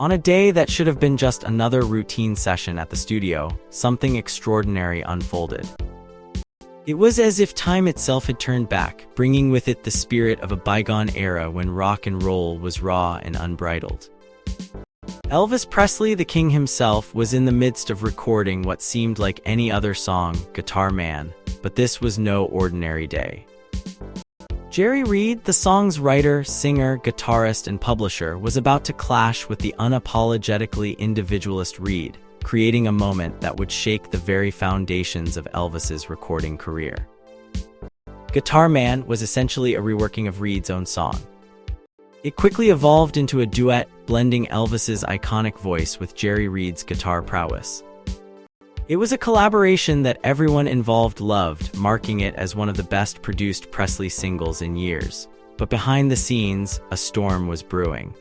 On a day that should have been just another routine session at the studio, something extraordinary unfolded. It was as if time itself had turned back, bringing with it the spirit of a bygone era when rock and roll was raw and unbridled. Elvis Presley, the king himself, was in the midst of recording what seemed like any other song, Guitar Man, but this was no ordinary day. Jerry Reed, the song's writer, singer, guitarist, and publisher, was about to clash with the unapologetically individualist Reed, creating a moment that would shake the very foundations of Elvis's recording career. Guitar Man was essentially a reworking of Reed's own song. It quickly evolved into a duet, blending Elvis's iconic voice with Jerry Reed's guitar prowess. It was a collaboration that everyone involved loved, marking it as one of the best-produced Presley singles in years. But behind the scenes, a storm was brewing.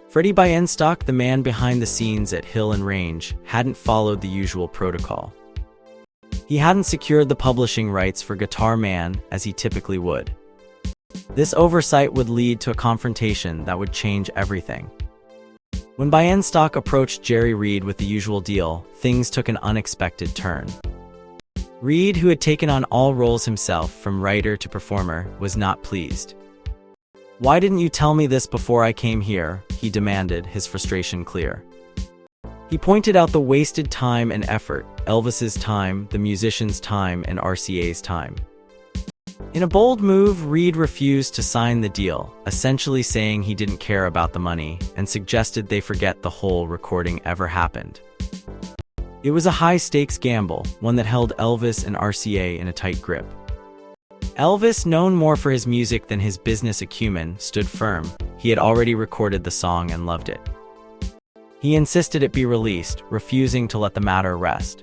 Freddie Bienstock, the man behind the scenes at Hill and Range, hadn't followed the usual protocol. He hadn't secured the publishing rights for Guitar Man as he typically would. This oversight would lead to a confrontation that would change everything. When Bienstock approached Jerry Reed with the usual deal, things took an unexpected turn. Reed, who had taken on all roles himself, from writer to performer, was not pleased. "Why didn't you tell me this before I came here?" he demanded, his frustration clear. He pointed out the wasted time and effort, Elvis's time, the musician's time, and RCA's time. In a bold move, Reed refused to sign the deal, essentially saying he didn't care about the money, and suggested they forget the whole recording ever happened. It was a high-stakes gamble, one that held Elvis and RCA in a tight grip. Elvis, known more for his music than his business acumen, stood firm. He had already recorded the song and loved it. He insisted it be released, refusing to let the matter rest.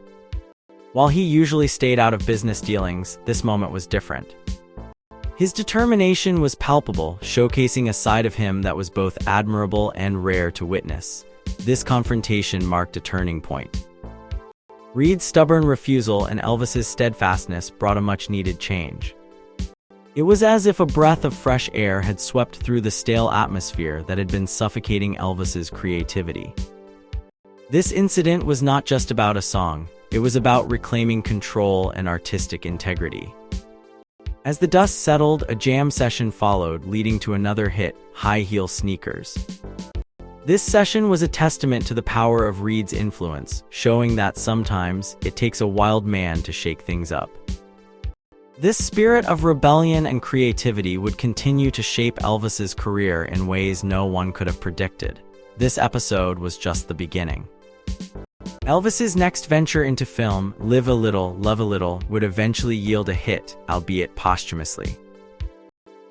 While he usually stayed out of business dealings, this moment was different. His determination was palpable, showcasing a side of him that was both admirable and rare to witness. This confrontation marked a turning point. Reed's stubborn refusal and Elvis's steadfastness brought a much-needed change. It was as if a breath of fresh air had swept through the stale atmosphere that had been suffocating Elvis's creativity. This incident was not just about a song, it was about reclaiming control and artistic integrity. As the dust settled, a jam session followed, leading to another hit, High Heel Sneakers. This session was a testament to the power of Reed's influence, showing that sometimes it takes a wild man to shake things up. This spirit of rebellion and creativity would continue to shape Elvis's career in ways no one could have predicted. This episode was just the beginning. Elvis's next venture into film, Live a Little, Love a Little, would eventually yield a hit, albeit posthumously.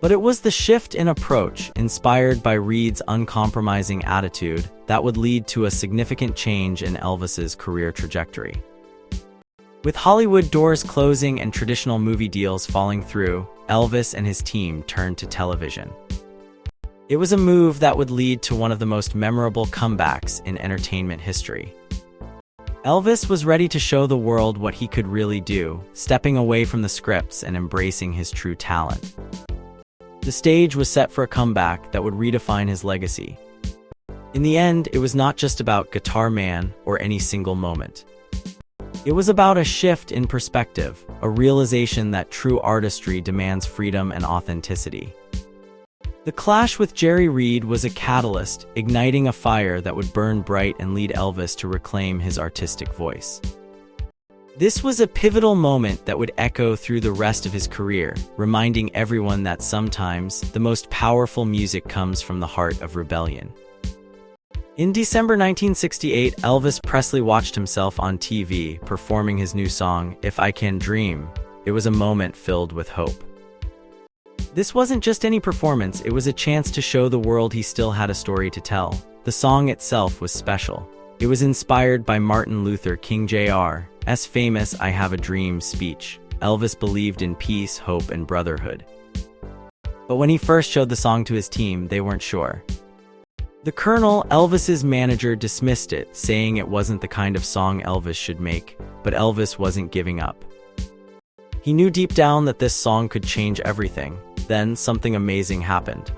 But it was the shift in approach, inspired by Reed's uncompromising attitude, that would lead to a significant change in Elvis's career trajectory. With Hollywood doors closing and traditional movie deals falling through, Elvis and his team turned to television. It was a move that would lead to one of the most memorable comebacks in entertainment history. Elvis was ready to show the world what he could really do, stepping away from the scripts and embracing his true talent. The stage was set for a comeback that would redefine his legacy. In the end, it was not just about Guitar Man or any single moment. It was about a shift in perspective, a realization that true artistry demands freedom and authenticity. The clash with Jerry Reed was a catalyst, igniting a fire that would burn bright and lead Elvis to reclaim his artistic voice. This was a pivotal moment that would echo through the rest of his career, reminding everyone that sometimes the most powerful music comes from the heart of rebellion. In December 1968, Elvis Presley watched himself on TV performing his new song, If I Can Dream. It was a moment filled with hope. This wasn't just any performance, it was a chance to show the world he still had a story to tell. The song itself was special. It was inspired by Martin Luther King Jr.'s famous I Have a Dream speech. Elvis believed in peace, hope, and brotherhood. But when he first showed the song to his team, they weren't sure. The Colonel, Elvis's manager, dismissed it, saying it wasn't the kind of song Elvis should make, but Elvis wasn't giving up. He knew deep down that this song could change everything. Then, something amazing happened.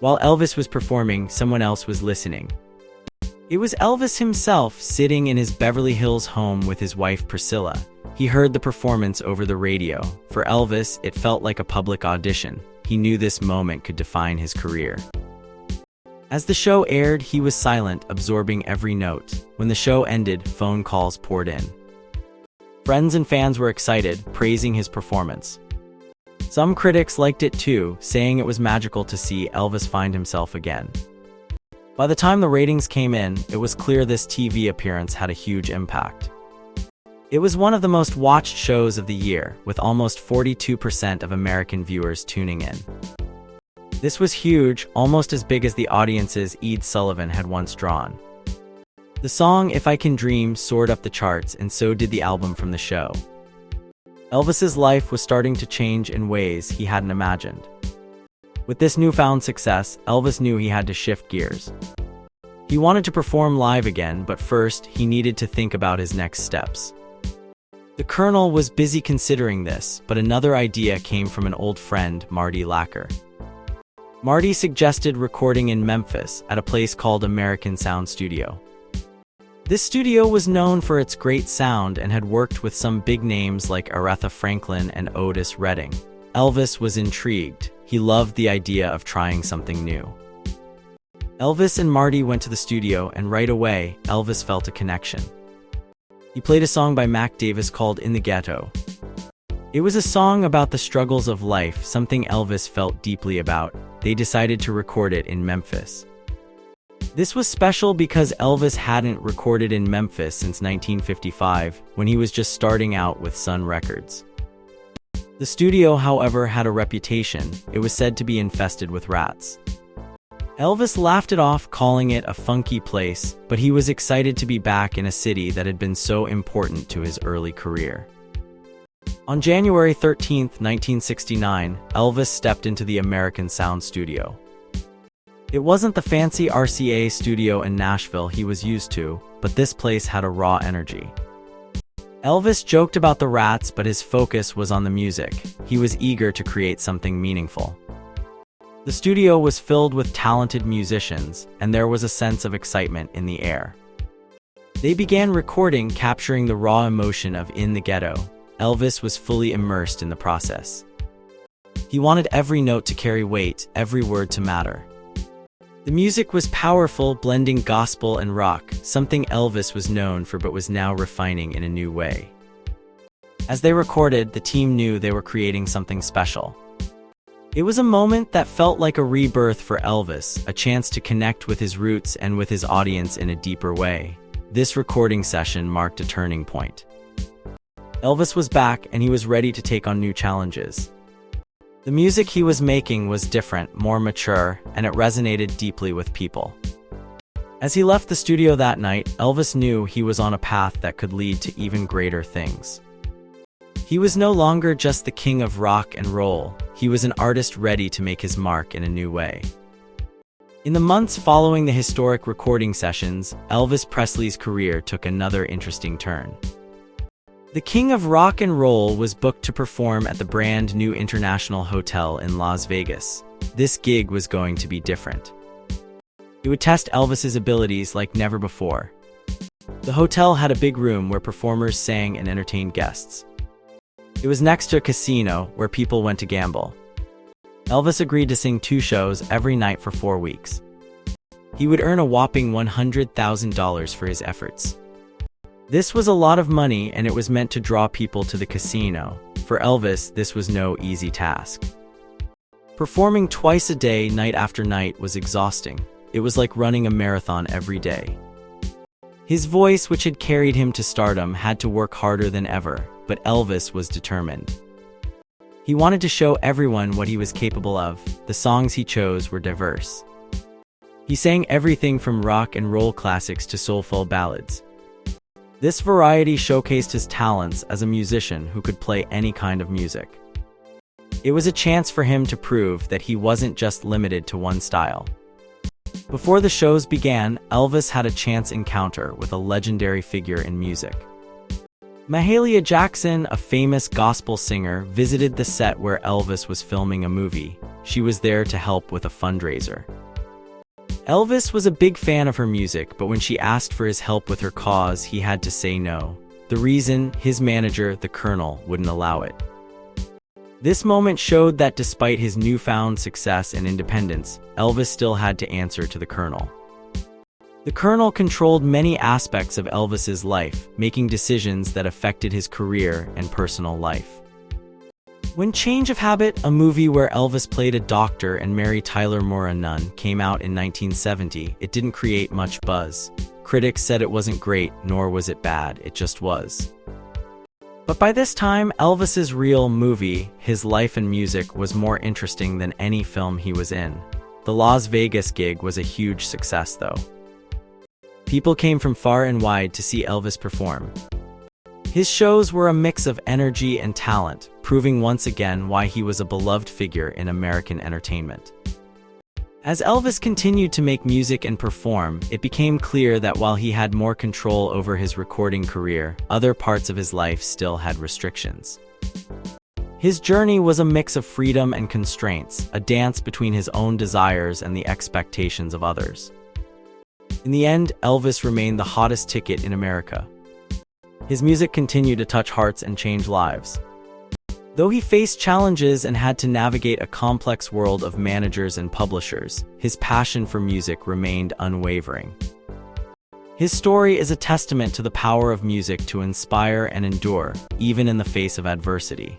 While Elvis was performing, someone else was listening. It was Elvis himself, sitting in his Beverly Hills home with his wife Priscilla. He heard the performance over the radio. For Elvis, it felt like a public audition. He knew this moment could define his career. As the show aired, he was silent, absorbing every note. When the show ended, phone calls poured in. Friends and fans were excited, praising his performance. Some critics liked it too, saying it was magical to see Elvis find himself again. By the time the ratings came in, it was clear this TV appearance had a huge impact. It was one of the most watched shows of the year, with almost 42% of American viewers tuning in. This was huge, almost as big as the audiences Ed Sullivan had once drawn. The song "If I Can Dream" soared up the charts, and so did the album from the show. Elvis's life was starting to change in ways he hadn't imagined. With this newfound success, Elvis knew he had to shift gears. He wanted to perform live again, but first, he needed to think about his next steps. The Colonel was busy considering this, but another idea came from an old friend, Marty Lacker. Marty suggested recording in Memphis, at a place called American Sound Studio. This studio was known for its great sound and had worked with some big names like Aretha Franklin and Otis Redding. Elvis was intrigued. He loved the idea of trying something new. Elvis and Marty went to the studio, and right away, Elvis felt a connection. He played a song by Mac Davis called "In the Ghetto." It was a song about the struggles of life, something Elvis felt deeply about. They decided to record it in Memphis. This was special because Elvis hadn't recorded in Memphis since 1955, when he was just starting out with Sun Records. The studio, however, had a reputation. It was said to be infested with rats. Elvis laughed it off, calling it a funky place, but he was excited to be back in a city that had been so important to his early career. On January 13, 1969, Elvis stepped into the American Sound Studio. It wasn't the fancy RCA studio in Nashville he was used to, but this place had a raw energy. Elvis joked about the rats, but his focus was on the music. He was eager to create something meaningful. The studio was filled with talented musicians, and there was a sense of excitement in the air. They began recording, capturing the raw emotion of "In the Ghetto." Elvis was fully immersed in the process. He wanted every note to carry weight, every word to matter. The music was powerful, blending gospel and rock, something Elvis was known for but was now refining in a new way. As they recorded, the team knew they were creating something special. It was a moment that felt like a rebirth for Elvis, a chance to connect with his roots and with his audience in a deeper way. This recording session marked a turning point. Elvis was back, and he was ready to take on new challenges. The music he was making was different, more mature, and it resonated deeply with people. As he left the studio that night, Elvis knew he was on a path that could lead to even greater things. He was no longer just the king of rock and roll. He was an artist ready to make his mark in a new way. In the months following the historic recording sessions, Elvis Presley's career took another interesting turn. The king of rock and roll was booked to perform at the brand new International Hotel in Las Vegas. This gig was going to be different. It would test Elvis's abilities like never before. The hotel had a big room where performers sang and entertained guests. It was next to a casino where people went to gamble. Elvis agreed to sing 2 shows every night for 4 weeks. He would earn a whopping $100,000 for his efforts. This was a lot of money, and it was meant to draw people to the casino. For Elvis, this was no easy task. Performing twice a day, night after night, was exhausting. It was like running a marathon every day. His voice, which had carried him to stardom, had to work harder than ever, but Elvis was determined. He wanted to show everyone what he was capable of. The songs he chose were diverse. He sang everything from rock and roll classics to soulful ballads. This variety showcased his talents as a musician who could play any kind of music. It was a chance for him to prove that he wasn't just limited to one style. Before the shows began, Elvis had a chance encounter with a legendary figure in music. Mahalia Jackson, a famous gospel singer, visited the set where Elvis was filming a movie. She was there to help with a fundraiser. Elvis was a big fan of her music, but when she asked for his help with her cause, he had to say no. The reason, his manager, the Colonel, wouldn't allow it. This moment showed that despite his newfound success and independence, Elvis still had to answer to the Colonel. The Colonel controlled many aspects of Elvis's life, making decisions that affected his career and personal life. When Change of Habit, a movie where Elvis played a doctor and Mary Tyler Moore a nun, came out in 1970, it didn't create much buzz. Critics said it wasn't great, nor was it bad, it just was. But by this time, Elvis's real movie, his life and music, was more interesting than any film he was in. The Las Vegas gig was a huge success, though. People came from far and wide to see Elvis perform. His shows were a mix of energy and talent, proving once again why he was a beloved figure in American entertainment. As Elvis continued to make music and perform, it became clear that while he had more control over his recording career, other parts of his life still had restrictions. His journey was a mix of freedom and constraints, a dance between his own desires and the expectations of others. In the end, Elvis remained the hottest ticket in America. His music continued to touch hearts and change lives. Though he faced challenges and had to navigate a complex world of managers and publishers, his passion for music remained unwavering. His story is a testament to the power of music to inspire and endure, even in the face of adversity.